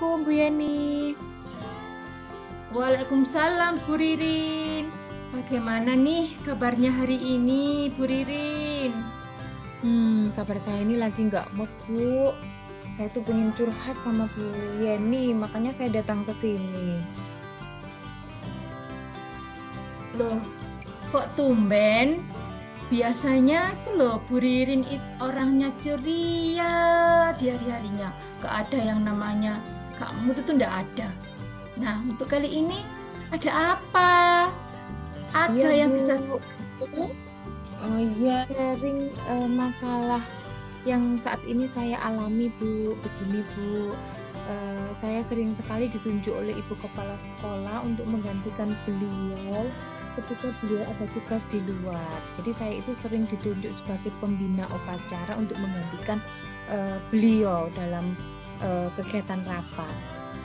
Assalamualaikum Bu Yeni. Waalaikumsalam Bu Ririn. Bagaimana nih kabarnya hari ini Bu Ririn? Kabar saya ini lagi nggak mood Bu. Saya tuh pengen curhat sama Bu Yeni, makanya saya datang ke sini. Loh, kok tumben? Biasanya tuh loh Bu Ririn orangnya ceria di hari-harinya. Gak ada yang namanya kamu tuh ndak ada. Nah, untuk kali ini ada apa? Iya Ada yang Bu, bisa saya bantu? oh iya sharing masalah yang saat ini saya alami Bu. Begini Bu, saya sering sekali ditunjuk oleh Ibu Kepala Sekolah untuk menggantikan beliau ketika beliau ada tugas di luar. Jadi saya itu sering ditunjuk sebagai pembina upacara untuk menggantikan beliau dalam kegiatan rapat.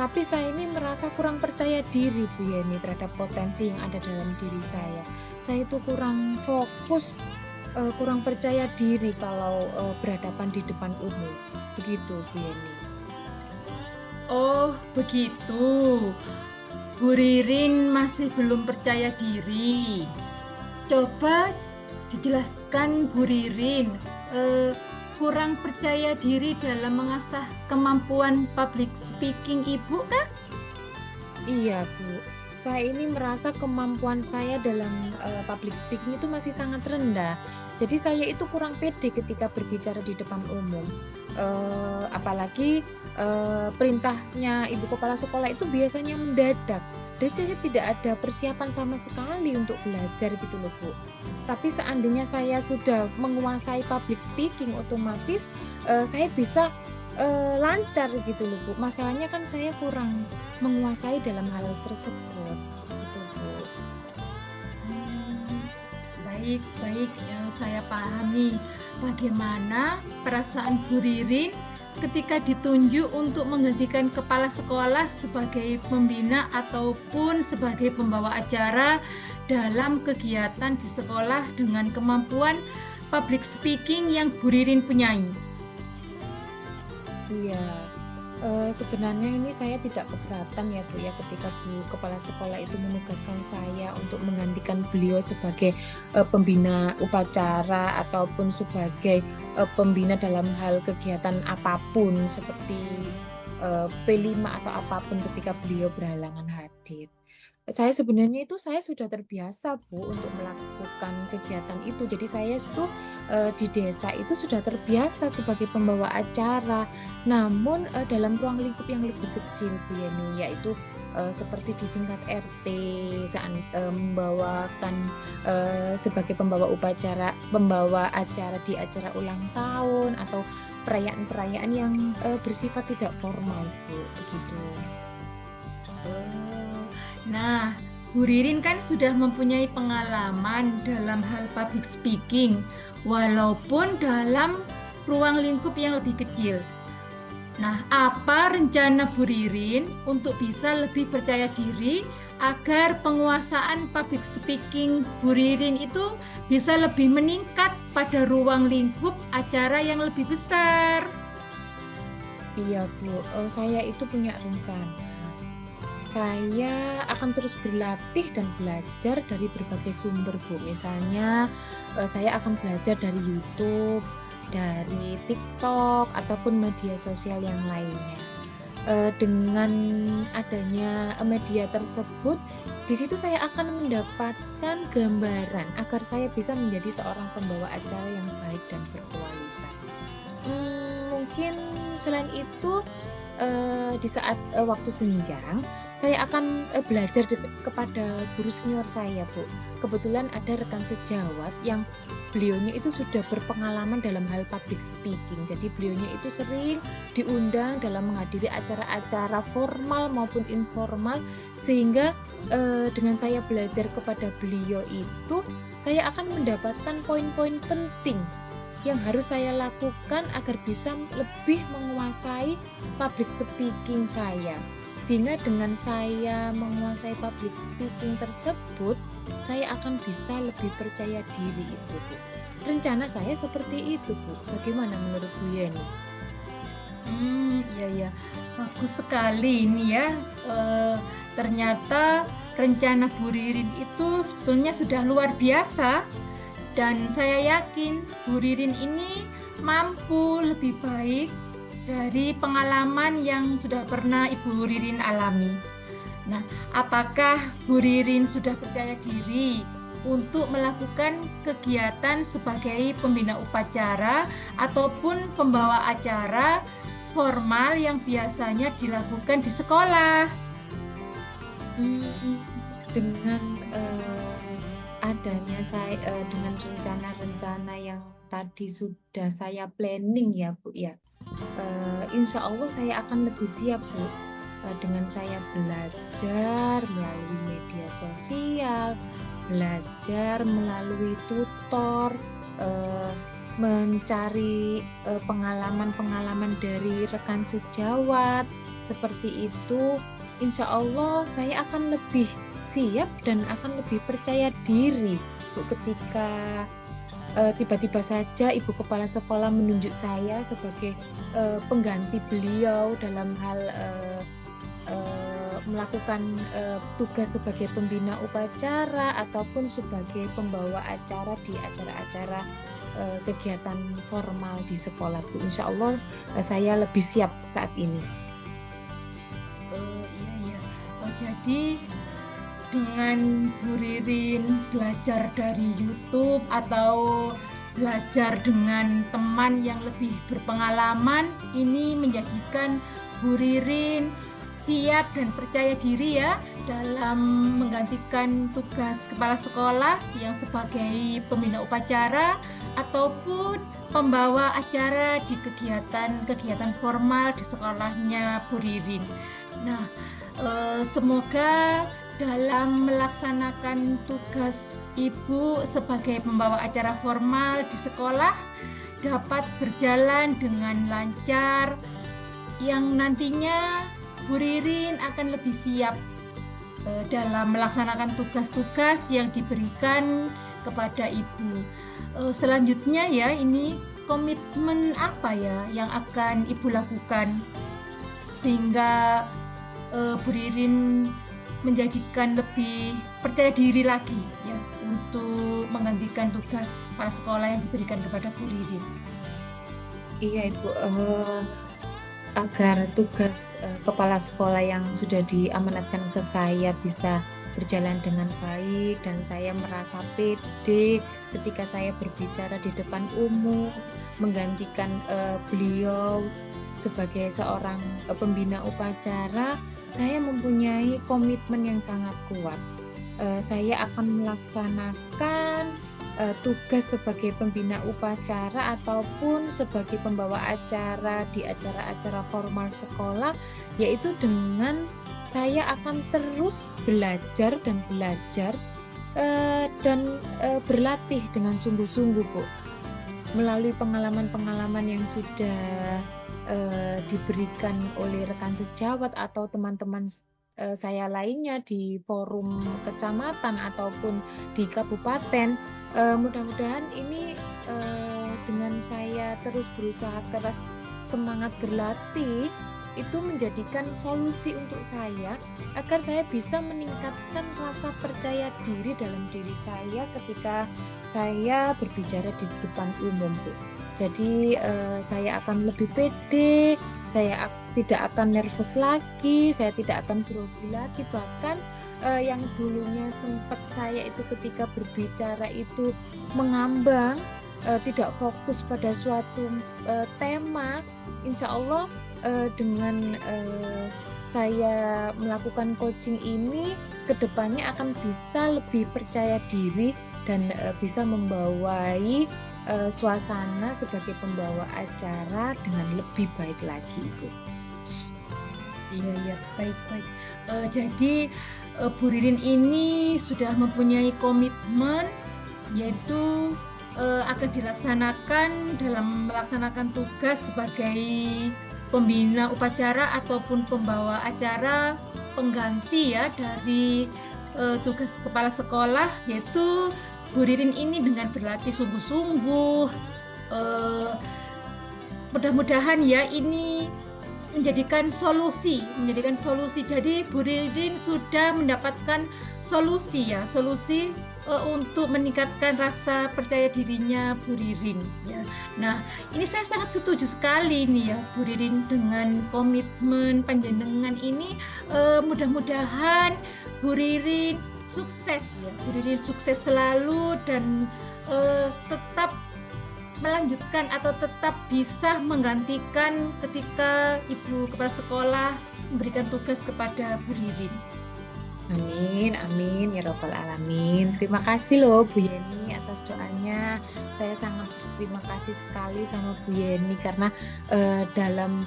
Tapi saya ini merasa kurang percaya diri Bu Yeni terhadap potensi yang ada dalam diri saya. Saya itu kurang fokus, kurang percaya diri kalau berhadapan di depan umum. Begitu Bu Yeni. Oh, begitu. Bu Ririn masih belum percaya diri. Coba dijelaskan Bu Ririn, eh, kurang percaya diri dalam mengasah kemampuan public speaking Ibu kan? Iya, Bu. Saya ini merasa kemampuan saya dalam public speaking itu masih sangat rendah. Jadi saya itu kurang pede ketika berbicara di depan umum. Apalagi perintahnya Ibu Kepala Sekolah itu biasanya mendadak. Dan saya tidak ada persiapan sama sekali untuk belajar gitu loh, Bu. Tapi seandainya saya sudah menguasai public speaking, otomatis saya bisa lancar gitu loh, Bu. Masalahnya kan saya kurang menguasai dalam hal tersebut gitu Bu. Hmm, baik, baik, saya pahami bagaimana perasaan Bu Ririn ketika ditunjuk untuk menggantikan kepala sekolah sebagai pembina ataupun sebagai pembawa acara dalam kegiatan di sekolah dengan kemampuan public speaking yang Bu Ririn punyai. Iya, sebenarnya ini saya tidak keberatan ya Bu ya ketika Bu Kepala Sekolah itu menugaskan saya untuk menggantikan beliau sebagai pembina upacara ataupun sebagai pembina dalam hal kegiatan apapun seperti P5 atau apapun ketika beliau berhalangan hadir. Saya sudah terbiasa Bu untuk melakukan kegiatan itu. Jadi saya itu di desa itu sudah terbiasa sebagai pembawa acara. Namun dalam ruang lingkup yang lebih kecil Bu Yeni, yaitu seperti di tingkat RT saat membawakan sebagai pembawa acara di acara ulang tahun atau perayaan-perayaan yang bersifat tidak formal Bu, begitu. Oh, nah, Bu Ririn kan sudah mempunyai pengalaman dalam hal public speaking, walaupun dalam ruang lingkup yang lebih kecil. Nah, apa rencana Bu Ririn untuk bisa lebih percaya diri agar penguasaan public speaking Bu Ririn itu bisa lebih meningkat pada ruang lingkup acara yang lebih besar? Iya Bu, saya itu punya rencana. Saya akan terus berlatih dan belajar dari berbagai sumber Bu. Misalnya saya akan belajar dari YouTube, dari TikTok ataupun media sosial yang lainnya. Dengan adanya media tersebut, di situ saya akan mendapatkan gambaran agar saya bisa menjadi seorang pembawa acara yang baik dan berkualitas. Mungkin selain itu di saat waktu senjang saya akan belajar kepada guru senior saya Bu. Kebetulan ada rekan sejawat yang beliaunya itu sudah berpengalaman dalam hal public speaking. Jadi beliaunya itu sering diundang dalam menghadiri acara-acara formal maupun informal, sehingga dengan saya belajar kepada beliau itu saya akan mendapatkan poin-poin penting yang harus saya lakukan agar bisa lebih menguasai public speaking saya. Sehingga dengan saya menguasai public speaking tersebut, saya akan bisa lebih percaya diri itu, Bu. Rencana saya seperti itu, Bu. Bagaimana menurut Bu Yeni? Iya, iya. Bagus sekali ini ya. Eh, Ternyata rencana Bu Ririn itu sebetulnya sudah luar biasa dan saya yakin Bu Ririn ini mampu lebih baik dari pengalaman yang sudah pernah Ibu Ririn alami. Nah, apakah Bu Ririn sudah percaya diri untuk melakukan kegiatan sebagai pembina upacara ataupun pembawa acara formal yang biasanya dilakukan di sekolah? Hmm, dengan adanya saya dengan rencana-rencana yang tadi sudah saya planning ya Bu ya. Insya Allah saya akan lebih siap Bu. Dengan saya belajar melalui media sosial, belajar melalui tutor, eh, mencari pengalaman-pengalaman dari rekan sejawat seperti itu. Insya Allah saya akan lebih siap dan akan lebih percaya diri Bu, ketika tiba-tiba saja Ibu Kepala Sekolah menunjuk saya sebagai pengganti beliau dalam hal melakukan tugas sebagai pembina upacara ataupun sebagai pembawa acara di acara-acara kegiatan formal di sekolah Bu. Insya Allah saya lebih siap saat ini. Iya, iya. Jadi dengan Bu Ririn belajar dari YouTube atau belajar dengan teman yang lebih berpengalaman, ini menjadikan Bu Ririn siap dan percaya diri ya dalam menggantikan tugas kepala sekolah yang sebagai pembina upacara ataupun pembawa acara di kegiatan-kegiatan formal di sekolahnya Bu Ririn. Nah, semoga dalam melaksanakan tugas Ibu sebagai pembawa acara formal di sekolah dapat berjalan dengan lancar, yang nantinya Bu Ririn akan lebih siap dalam melaksanakan tugas-tugas yang diberikan kepada Ibu. Selanjutnya ya, ini komitmen apa ya yang akan Ibu lakukan sehingga Bu Ririn menjadikan lebih percaya diri lagi ya untuk menggantikan tugas kepala sekolah yang diberikan kepada Bu Ririn. Iya Ibu, agar tugas kepala sekolah yang sudah diamanatkan ke saya bisa berjalan dengan baik dan saya merasa pede ketika saya berbicara di depan umum menggantikan beliau sebagai seorang pembina upacara. Saya mempunyai komitmen yang sangat kuat. Saya akan melaksanakan tugas sebagai pembina upacara ataupun sebagai pembawa acara di acara-acara formal sekolah, yaitu dengan saya akan terus belajar dan belajar dan berlatih dengan sungguh-sungguh Bu, melalui pengalaman-pengalaman yang sudah diberikan oleh rekan sejawat atau teman-teman saya lainnya di forum kecamatan ataupun di kabupaten. Mudah-mudahan ini dengan saya terus berusaha keras, semangat berlatih, itu menjadikan solusi untuk saya agar saya bisa meningkatkan rasa percaya diri dalam diri saya ketika saya berbicara di depan umum Bu. Jadi saya akan lebih pede, saya tidak akan nervous lagi, saya tidak akan grogi lagi. Bahkan yang dulunya sempat saya itu ketika berbicara itu mengambang, tidak fokus pada suatu tema, insya Allah dengan saya melakukan coaching ini, kedepannya akan bisa lebih percaya diri dan bisa membawai suasana sebagai pembawa acara dengan lebih baik lagi, Bu. Iya, iya, baik-baik. Jadi Bu Ririn ini sudah mempunyai komitmen, yaitu akan dilaksanakan dalam melaksanakan tugas sebagai pembina upacara ataupun pembawa acara pengganti ya dari tugas kepala sekolah, yaitu Bu Ririn ini dengan berlatih sungguh-sungguh. Mudah-mudahan ya ini menjadikan solusi. Jadi Bu Ririn sudah mendapatkan solusi ya, untuk meningkatkan rasa percaya dirinya Bu Ririn ya. Nah, ini saya sangat setuju sekali nih ya Bu Ririn dengan komitmen panjenengan ini. Mudah-mudahan Bu Ririn sukses ya, Bu Ririn sukses selalu dan tetap melanjutkan atau tetap bisa menggantikan ketika Ibu Kepala Sekolah memberikan tugas kepada Bu Ririn. Amin, amin ya Robbal Alamin. Terima kasih loh Bu Yeni atas doanya. Saya sangat berterima kasih sekali sama Bu Yeni karena dalam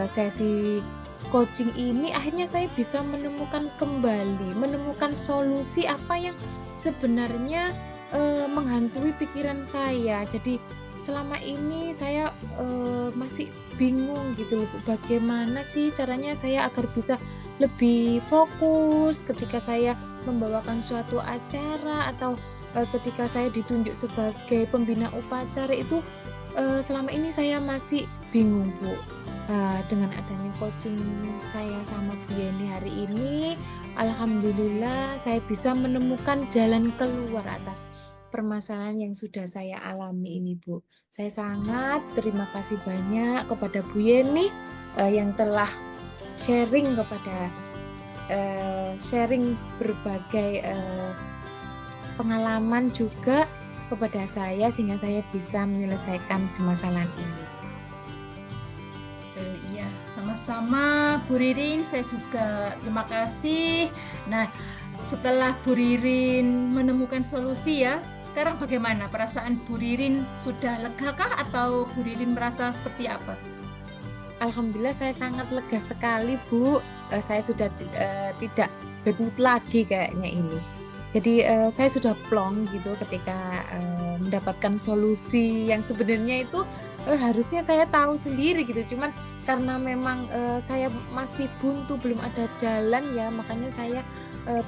sesi coaching ini akhirnya saya bisa menemukan solusi apa yang sebenarnya menghantui pikiran saya. Jadi selama ini saya masih bingung gitu loh, bagaimana sih caranya saya agar bisa lebih fokus ketika saya membawakan suatu acara atau ketika saya ditunjuk sebagai pembina upacara itu selama ini saya masih bingung Bu. Dengan adanya coaching saya sama Bu Yeni hari ini, alhamdulillah saya bisa menemukan jalan keluar atas permasalahan yang sudah saya alami ini Bu. Saya sangat terima kasih banyak kepada Bu Yeni yang telah sharing berbagai pengalaman juga kepada saya sehingga saya bisa menyelesaikan permasalahan ini. Iya, sama-sama Bu Ririn, saya juga terima kasih. Nah, setelah Bu Ririn menemukan solusi ya, sekarang bagaimana perasaan Bu Ririn? Sudah legakah atau Bu Ririn merasa seperti apa? Alhamdulillah saya sangat lega sekali Bu. Saya sudah tidak bad mood lagi kayaknya ini. Jadi saya sudah plong gitu ketika mendapatkan solusi yang sebenarnya itu harusnya saya tahu sendiri gitu. Cuman karena memang saya masih buntu, belum ada jalan ya, makanya saya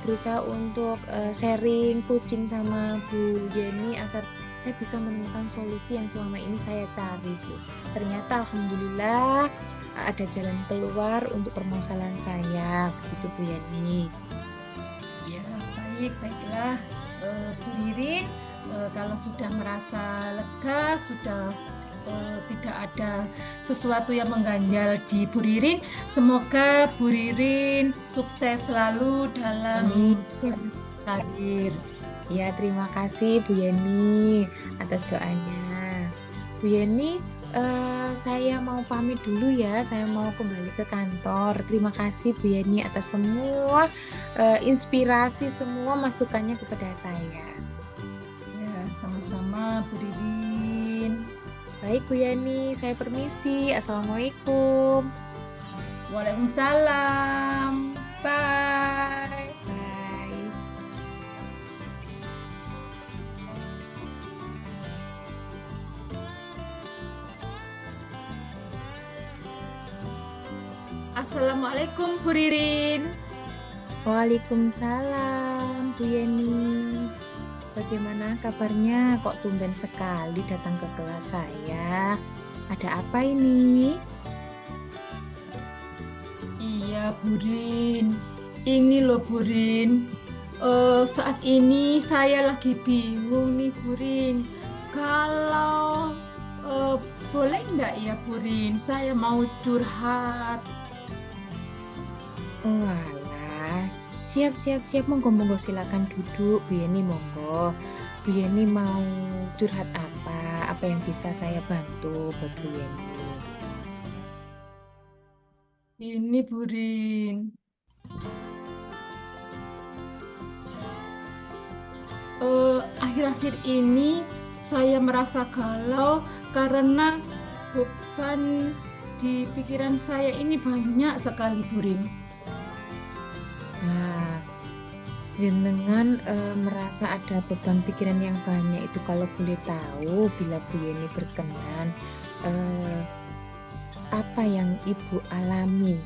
berusaha untuk sharing, coaching sama Bu Yeni agar saya bisa menemukan solusi yang selama ini saya cari Bu. Ternyata alhamdulillah ada jalan keluar untuk permasalahan saya, begitu Bu Yeni. Ya, baiklah Bu Ririn, kalau sudah merasa lega, sudah tidak ada sesuatu yang mengganjal di Bu Ririn, semoga Bu Ririn sukses selalu dalam karir. Ya, terima kasih Bu Yeni atas doanya. Bu Yeni, saya mau pamit dulu ya. Saya mau kembali ke kantor. Terima kasih Bu Yeni atas semua inspirasi, semua masukannya kepada saya. Ya, sama-sama Bu Ririn. Baik Bu Yeni, saya permisi. Assalamualaikum. Waalaikumsalam. Bye. Bye. Assalamualaikum Bu Ririn. Waalaikumsalam Bu Yeni. Bagaimana kabarnya? Kok tumben sekali datang ke kelas saya? Ada apa ini? Iya Bu Rin, ini loh Bu Rin. Saat ini saya lagi bingung nih Bu Rin. Kalau boleh enggak ya Bu Rin, saya mau curhat. Walah, siap, monggo silakan duduk Bu Yeni, monggo. Bu Yeni mau curhat apa? Apa yang bisa saya bantu buat Bu Yeni? Ini Bu Rin, akhir-akhir ini saya merasa galau karena beban di pikiran saya ini banyak sekali Bu Rin. Nah, jenengan merasa ada beban pikiran yang banyak itu kalau boleh tahu, bila Bu Yeni berkenan, apa yang Ibu alami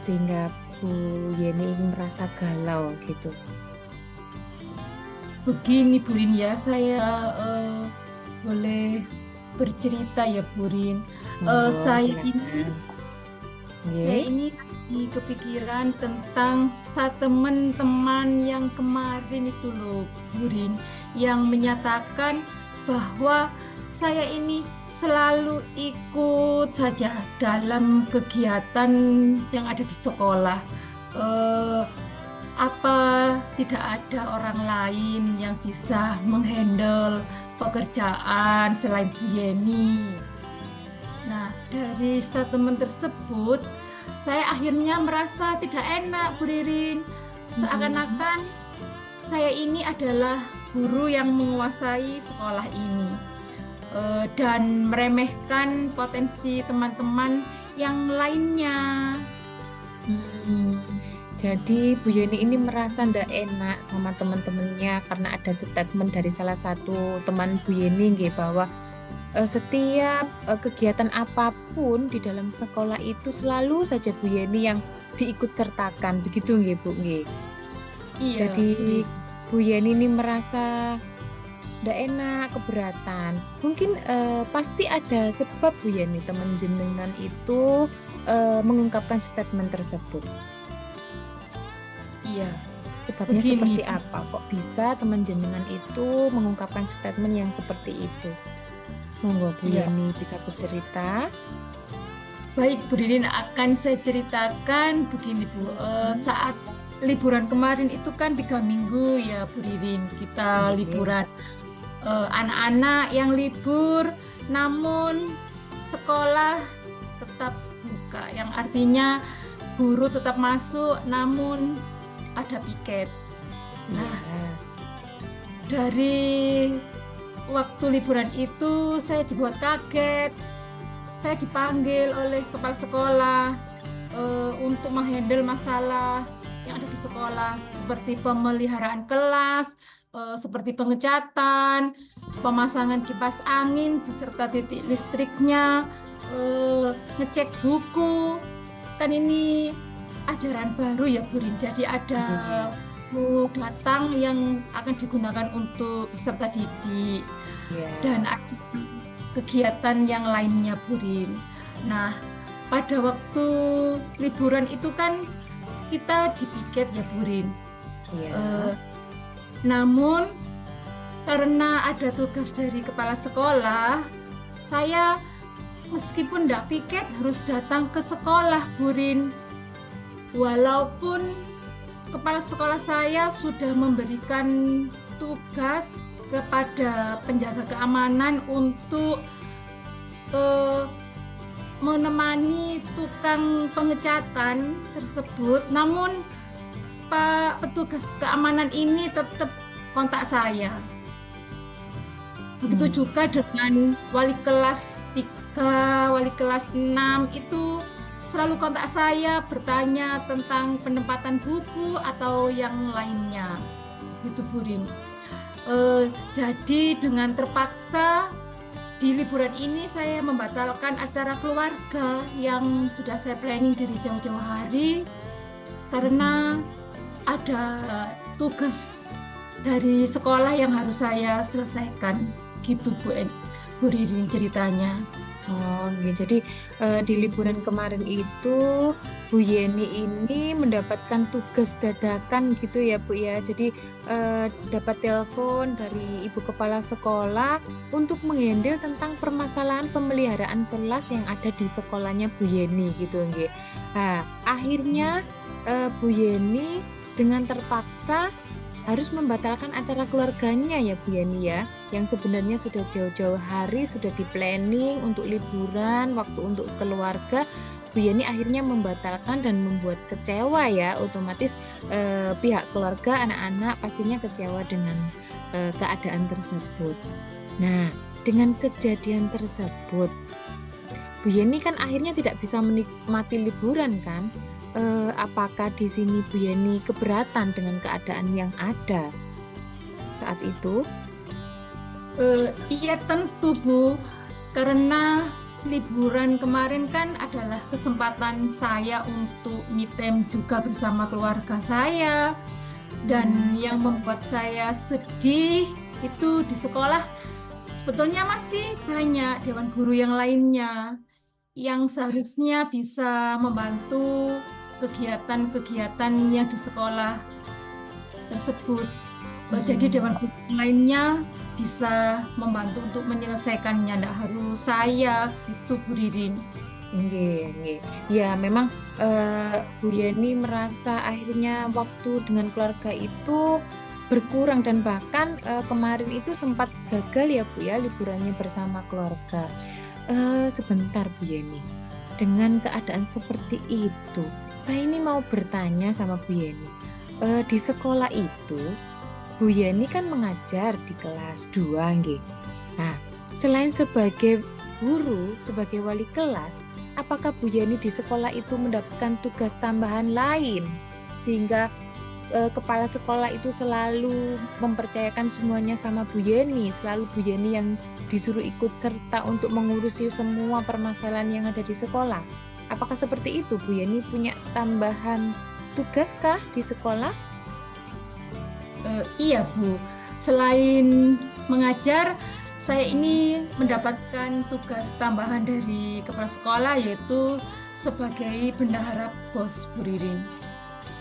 sehingga Bu Yeni ingin merasa galau gitu? Begini Bu Rin ya, saya boleh bercerita ya Bu Rin. Monggo, Saya silakan. ini Saya Nggih. ini lagi kepikiran tentang statement teman yang kemarin itu loh, Burin, yang menyatakan bahwa saya ini selalu ikut saja dalam kegiatan yang ada di sekolah. Eh, apa tidak ada orang lain yang bisa menghandle pekerjaan selain Bu Yeni? Nah, dari statement tersebut, saya akhirnya merasa tidak enak, Bu Ririn. Mhm. Seakan-akan saya ini adalah guru yang menguasai sekolah ini, dan meremehkan potensi teman-teman yang lainnya. Hmm, jadi Bu Yeni ini merasa ndak enak sama teman-temannya karena ada statement dari salah satu teman Bu Yeni nggih bahwa setiap kegiatan apapun di dalam sekolah itu selalu saja Bu Yeni yang diikut sertakan begitu nggih Bu nggih. Iya, Jadi Bu Ririn. Bu Yeni ini merasa ndak enak, keberatan. Mungkin pasti ada sebab Bu Yeni teman jenengan itu mengungkapkan statement tersebut. Iya, Sebabnya begini. seperti apa? Kok bisa teman jenengan itu mengungkapkan statement yang seperti itu? Monggo Bu Iya, Yeni bisa bercerita. baik, Bu Ririn, akan saya ceritakan begini, Bu. Hmm. Saat liburan kemarin itu kan 3 minggu ya, Bu Ririn. Kita Nggih. liburan. Anak-anak yang libur, namun sekolah tetap buka, yang artinya guru tetap masuk, namun ada piket. Nah, Iya. dari waktu liburan itu saya dibuat kaget. Saya dipanggil oleh kepala sekolah untuk menghandle masalah yang ada di sekolah, seperti pemeliharaan kelas, seperti pengecatan, pemasangan kipas angin beserta titik listriknya, ngecek buku. Kan ini ajaran baru ya, Burin. Jadi ada Nggih. buku datang yang akan digunakan untuk peserta didik Iya. dan ada kegiatan yang lainnya, Burin. Nah, pada waktu liburan itu kan kita dipiket ya, Burin. Iya. Eh, namun karena ada tugas dari kepala sekolah, saya meskipun tidak piket harus datang ke sekolah, Burin. Walaupun kepala sekolah saya sudah memberikan tugas kepada penjaga keamanan untuk eh, menemani tukang pengecatan tersebut, namun Pak petugas keamanan ini tetap kontak saya. Begitu Hmm. juga dengan wali kelas 3, wali kelas 6 itu selalu kontak saya bertanya tentang penempatan buku atau yang lainnya. Gitu, Burin. Jadi dengan terpaksa di liburan ini saya membatalkan acara keluarga yang sudah saya planning dari jauh-jauh hari karena Mhm. ada tugas dari sekolah yang harus saya selesaikan. Gitu, Bu Ririn ceritanya. Oh, nggih. Jadi di liburan kemarin itu Bu Yeni ini mendapatkan tugas dadakan gitu ya Bu ya. Jadi dapat telepon dari Ibu Kepala Sekolah untuk menghandle tentang permasalahan pemeliharaan kelas yang ada di sekolahnya Bu Yeni gitu nggih. Nah, akhirnya Bu Yeni dengan terpaksa harus membatalkan acara keluarganya ya Bu Yeni ya, yang sebenarnya sudah jauh-jauh hari sudah di planning untuk liburan, waktu untuk keluarga. Bu Yeni akhirnya membatalkan dan membuat kecewa ya, otomatis pihak keluarga, anak-anak pastinya kecewa dengan keadaan tersebut. Nah, dengan kejadian tersebut, Bu Yeni kan akhirnya tidak bisa menikmati liburan kan? Apakah di sini Bu Yeni keberatan dengan keadaan yang ada saat itu? Iya tentu, Bu, karena liburan kemarin kan adalah kesempatan saya untuk me time juga bersama keluarga saya. Dan Hmm. yang membuat saya sedih itu di sekolah sebetulnya masih banyak dewan guru yang lainnya yang seharusnya bisa membantu kegiatan-kegiatan yang di sekolah tersebut. Jadi Hmm. dewan guru yang lainnya bisa membantu untuk menyelesaikannya, tidak harus saya gitu Bu Ririn. Nggih, nggih. Ya, memang Bu Yeni merasa akhirnya waktu dengan keluarga itu berkurang dan bahkan kemarin itu sempat gagal ya Bu ya liburannya bersama keluarga. Sebentar Bu Yeni. Dengan keadaan seperti itu, saya ini mau bertanya sama Bu Yeni. Di sekolah itu Bu Yeni kan mengajar di kelas 2, nggih. Nah, selain sebagai guru, sebagai wali kelas, apakah Bu Yeni di sekolah itu mendapatkan tugas tambahan lain sehingga kepala sekolah itu selalu mempercayakan semuanya sama Bu Yeni, selalu Bu Yeni yang disuruh ikut serta untuk mengurusi semua permasalahan yang ada di sekolah. Apakah seperti itu Bu Yeni punya tambahan tugas kah di sekolah? Iya Bu, selain mengajar, saya ini mendapatkan tugas tambahan dari kepala sekolah yaitu sebagai bendahara BOS Bu Ririn.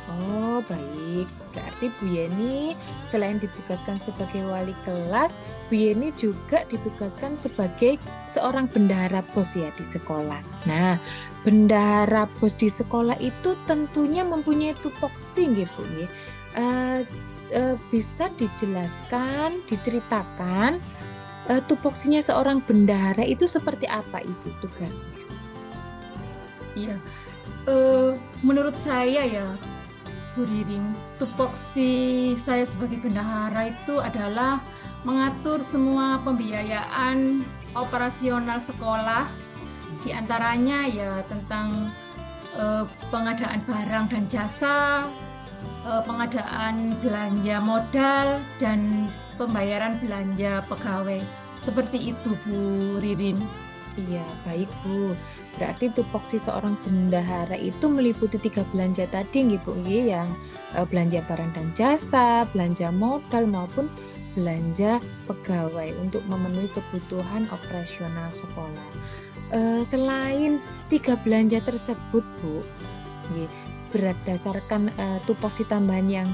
Oh, baik. Berarti Bu Yeni selain ditugaskan sebagai wali kelas, Bu Yeni juga ditugaskan sebagai seorang bendahara BOS ya di sekolah. Nah, bendahara BOS di sekolah itu tentunya mempunyai tupoksi nggih, Bu nggih. Eh, bisa dijelaskan, diceritakan tupoksinya seorang bendahara itu seperti apa Ibu tugasnya? Iya, eh, menurut saya ya Bu Ririn, tupoksi saya sebagai bendahara itu adalah mengatur semua pembiayaan operasional sekolah, di antaranya ya tentang pengadaan barang dan jasa, pengadaan belanja modal, dan pembayaran belanja pegawai. Seperti itu Bu Ririn. Iya, baik Bu. Berarti tupoksi seorang bendahara itu meliputi 3 belanja tadi nggih Bu nggih, yang belanja barang dan jasa, belanja modal maupun belanja pegawai untuk memenuhi kebutuhan operasional sekolah. Selain 3 belanja tersebut Bu, nggih, berdasarkan tupoksi tambahan yang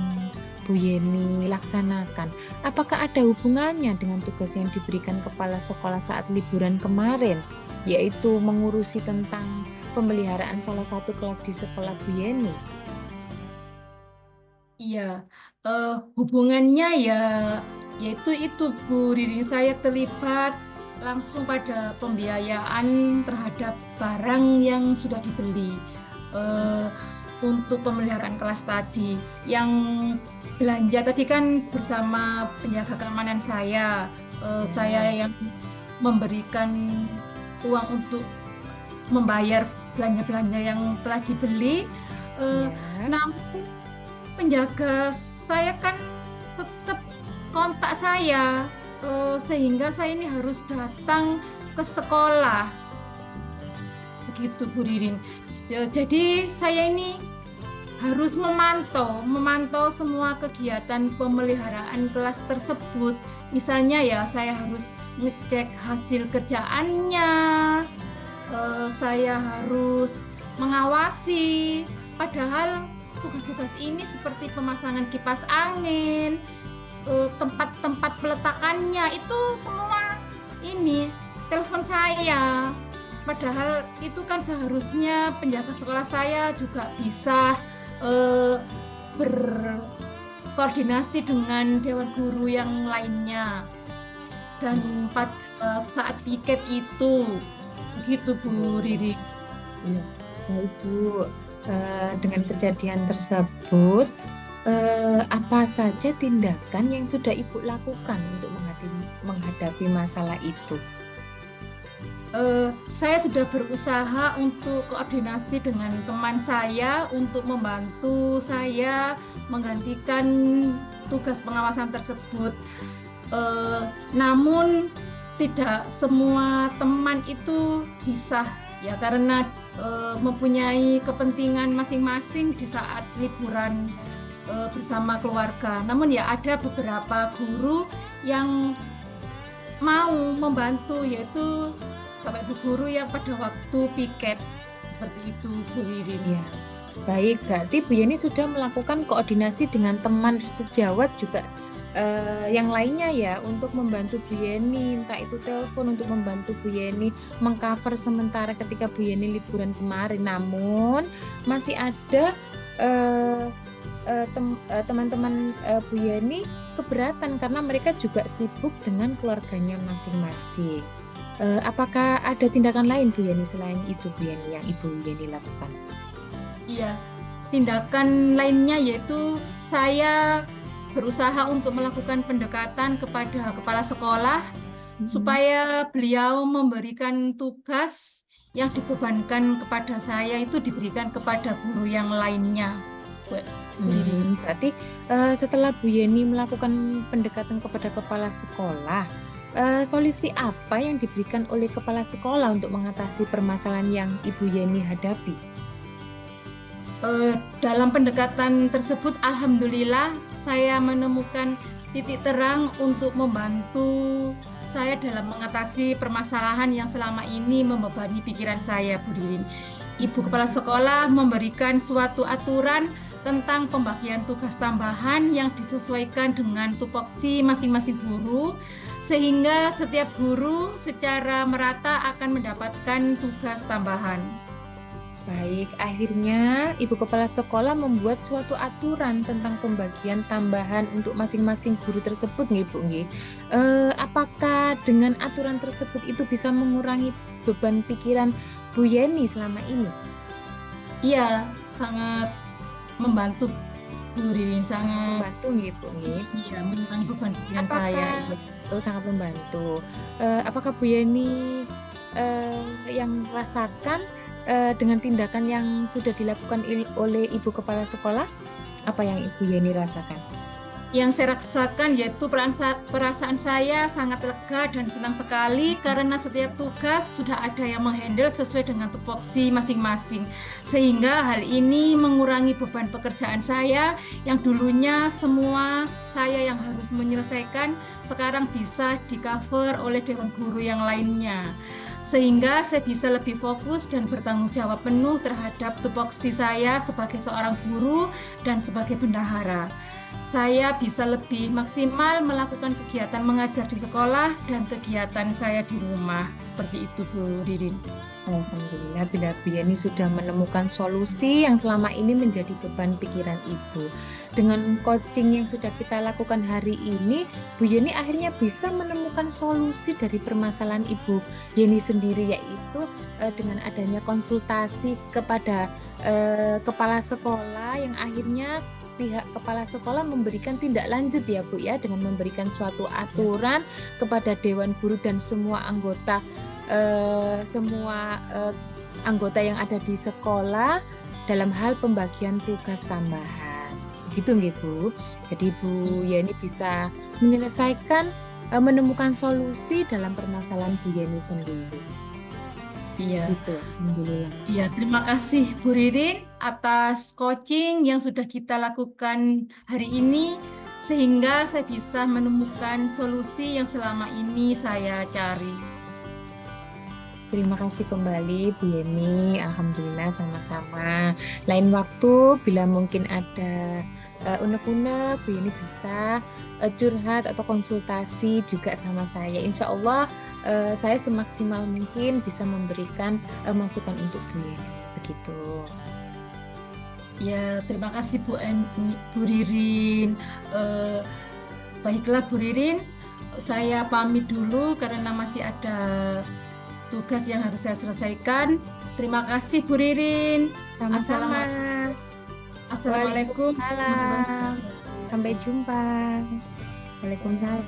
Bu Yeni laksanakan, apakah ada hubungannya dengan tugas yang diberikan kepala sekolah saat liburan kemarin, yaitu mengurusi tentang pemeliharaan salah satu kelas di sekolah Bu Yeni? Iya, hubungannya ya yaitu itu Bu Ririn, saya terlibat langsung pada pembiayaan terhadap barang yang sudah dibeli eh, untuk pemeliharaan kelas tadi. Yang belanja tadi kan bersama penjaga keamanan saya, saya Ya, yang memberikan uang untuk membayar belanja-belanja yang telah dibeli. Eh, ya, Namun penjaga saya kan tetap kontak saya, sehingga saya ini harus datang ke sekolah, begitu Bu Ririn. Jadi saya ini harus memantau semua kegiatan pemeliharaan kelas tersebut. Misalnya ya saya harus ngecek hasil kerjaannya, saya harus mengawasi. Padahal tugas-tugas ini seperti pemasangan kipas angin, tempat-tempat peletakannya itu semua ini telepon saya. Padahal itu kan seharusnya penjaga sekolah saya juga bisa berkoordinasi dengan dewan guru yang lainnya. Dan pada saat piket itu, begitu Bu Riri. ya. Baik Bu, dengan kejadian tersebut, apa saja tindakan yang sudah Ibu lakukan untuk menghadapi masalah itu? Saya sudah berusaha untuk koordinasi dengan teman saya untuk membantu saya menggantikan tugas pengawasan tersebut. Namun tidak semua teman itu bisa ya karena mempunyai kepentingan masing-masing di saat liburan bersama keluarga. Namun ya ada beberapa guru yang mau membantu, yaitu Bapak Ibu guru yang pada waktu piket. Seperti itu, Bu Ririn. Ya, baik. Berarti Bu Yeni sudah melakukan koordinasi dengan teman sejawat juga yang lainnya ya untuk membantu Bu Yeni, entah itu telepon untuk membantu Bu Yeni mengcover sementara ketika Bu Yeni liburan kemarin. Namun masih ada eh, teman-teman Bu Yeni keberatan karena mereka juga sibuk dengan keluarganya masing-masing. Apakah ada tindakan lain Bu Yeni selain itu Bu Yeni yang Ibu Yeni lakukan? Iya, tindakan lainnya yaitu saya berusaha untuk melakukan pendekatan kepada kepala sekolah supaya beliau memberikan tugas yang dibebankan kepada saya itu diberikan kepada guru yang lainnya. Bu Ririn. Berarti setelah Bu Yeni melakukan pendekatan kepada kepala sekolah, solusi apa yang diberikan oleh kepala sekolah untuk mengatasi permasalahan yang Ibu Yeni hadapi? Dalam pendekatan tersebut, alhamdulillah saya menemukan titik terang untuk membantu saya dalam mengatasi permasalahan yang selama ini membebani pikiran saya, Bu Ririn. Ibu kepala sekolah memberikan suatu aturan tentang pembagian tugas tambahan yang disesuaikan dengan tupoksi masing-masing guru, sehingga setiap guru secara merata akan mendapatkan tugas tambahan. Baik, akhirnya Ibu Kepala Sekolah membuat suatu aturan tentang pembagian tambahan untuk masing-masing guru tersebut, nggih Bu nggih. Apakah dengan aturan tersebut itu bisa mengurangi beban pikiran Bu Yeni selama ini? Iya, sangat membantu Bu Ririn, sangat Membantu nggih Bu nggih. iya, mengurangi beban pikiran Apakah saya. sangat membantu? Apakah Bu Yeni yang rasakan dengan tindakan yang sudah dilakukan oleh Ibu Kepala Sekolah? Apa yang Ibu Yeni rasakan? Yang saya rasakan yaitu perasaan saya sangat lega dan senang sekali karena setiap tugas sudah ada yang menghandle sesuai dengan tupoksi masing-masing. Sehingga hal ini mengurangi beban pekerjaan saya yang dulunya semua saya yang harus menyelesaikan sekarang bisa di-cover oleh dewan guru yang lainnya. Sehingga saya bisa lebih fokus dan bertanggung jawab penuh terhadap tupoksi saya sebagai seorang guru dan sebagai bendahara. Saya bisa lebih maksimal melakukan kegiatan mengajar di sekolah dan kegiatan saya di rumah. Seperti itu, Bu Ririn. Alhamdulillah, bila Bu Yeni sudah menemukan solusi yang selama ini menjadi beban pikiran Ibu. Dengan coaching yang sudah kita lakukan hari ini, Bu Yeni akhirnya bisa menemukan solusi dari permasalahan Ibu Yeni sendiri, yaitu dengan adanya konsultasi kepada kepala sekolah yang akhirnya pihak kepala sekolah memberikan tindak lanjut ya Bu ya, dengan memberikan suatu aturan kepada dewan guru dan semua anggota yang ada di sekolah dalam hal pembagian tugas tambahan. Begitu nggih Bu. Jadi Bu Yeni bisa menyelesaikan menemukan solusi dalam permasalahan Bu Yeni sendiri. Iya. Gitu. Alhamdulillah. Iya, terima kasih Bu Ririn atas coaching yang sudah kita lakukan hari ini sehingga saya bisa menemukan solusi yang selama ini saya cari. Terima kasih kembali Bu Yeni. Alhamdulillah sama-sama. Lain waktu bila mungkin ada unek-unek, Bu Yeni bisa curhat atau konsultasi juga sama saya. Insya Allah saya semaksimal mungkin bisa memberikan masukan untuk Bu Yeni. Begitu. Ya, terima kasih Bu Ririn. Baiklah Bu Ririn, saya pamit dulu karena masih ada tugas yang harus saya selesaikan. Terima kasih Bu Ririn. Sama-sama. Assalamualaikum. Waalaikumsalam. Sampai jumpa. Waalaikumsalam.